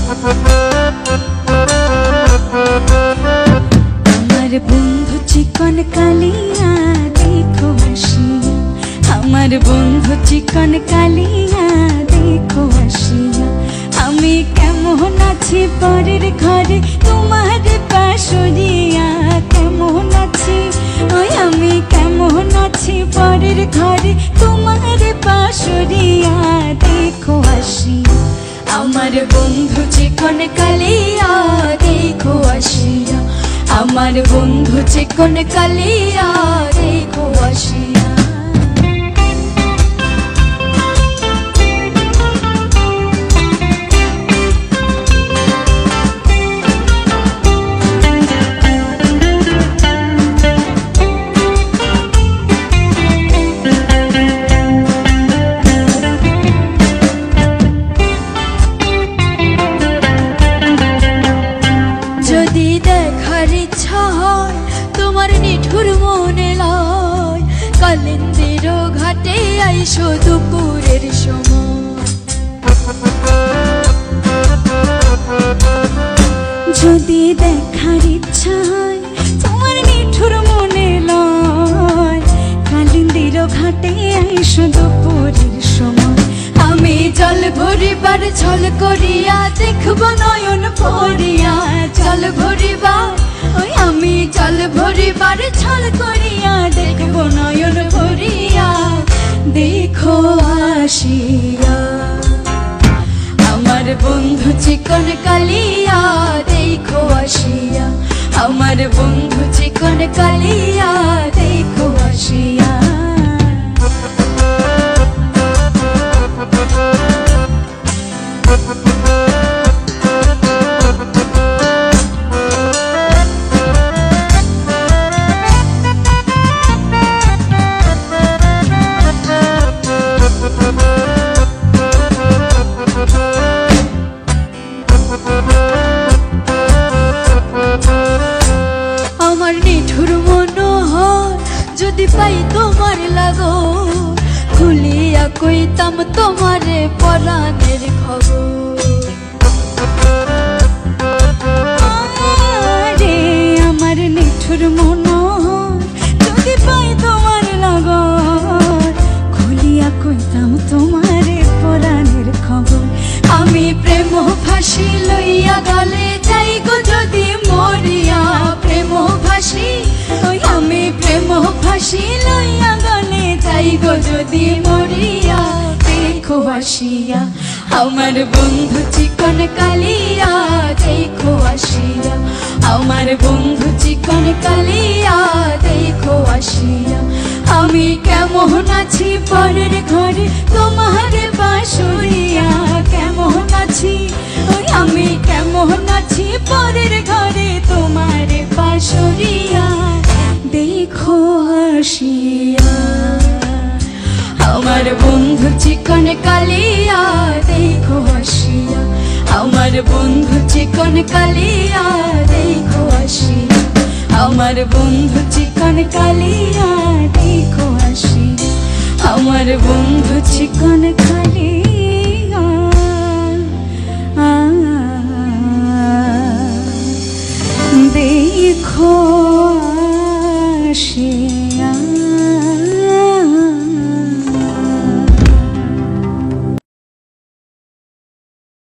আমার বন্ধু চিকন কালিয়া দেখো আসিয়া, আমার বন্ধু চিকন কালিয়া দেখো আসিয়া। আমি কেমন আছি পরের ঘরে তোমার পাশরিয়া, কেমন আছি ওই আমি কেমন আছি পরের ঘরে তোমার পাশরিয়া দেখো আসিয়া। আমার বন্ধু চিকন কালিয়া দেখো আসিয়া, আমার বন্ধু চিকন কালিয়া দেখো আসিয়া। যদি দেখার ইচ্ছা হয় তোমার নিঠুর মনে লয়, কালিন্দির ঘাটে আইসো দুপুরের সময়। যদি দেখার ইচ্ছা হয় তোমার নিঠুর মনে লয়, কালিন্দির ঘাটে আইসো দুপুরের সময়। আমি জল ভরিবার ছল করিয়া দেখব নয়ন ভরিয়া, জল ভরিবার ওই আমি জল ভরিবার ছল করিয়া দেখব নয়ন ভরিয়া দেখো আসিয়া। আমার বন্ধু চিকন কালিয়া দেখো আসিয়া, আমার বন্ধু চিকন কালিয়া দেখো আসিয়া। আমার নিঠুর মনোহর যদি পাই তোমার লাগো, খুলিয়া কইতাম তোমারে পরাণের খবর। আরে আমার নিঠুর মনোহর যদি পাই তোমার লাগো, খুলিয়া কইতাম তোমারে পরাণের খবর। আমি প্রেম ফাঁসি লইয়া গলে যাই গো যদি মরিয়া, প্রেম ফাঁসি ওই আমি প্রেম ফাঁসি লইয়া গলে যাই গো যদি মরিয়া দেখো আসিয়া। আমার বন্ধু চিকন কালিয়া দেখো আসিয়া, আমার বন্ধু চিকন কালিয়া দেখো আসিয়া। আমি কেমন আছি পরের ঘরে তোমার বাঁশরিয়া, কেমন আছি ওই আমি কেমন আছি পরের ঘরে তোমার বাঁশরিয়া দেখো আসিয়া। আমার বন্ধু চিকন কালিয়া দেখো আসিয়া, আমার বন্ধু চিকন কালিয়া দেখো আসিয়া, আমার বন্ধু চিকন কালিয়া দেখো আসিয়া, আমার বন্ধু চিকন কালিয়া দেখো আসিয়া।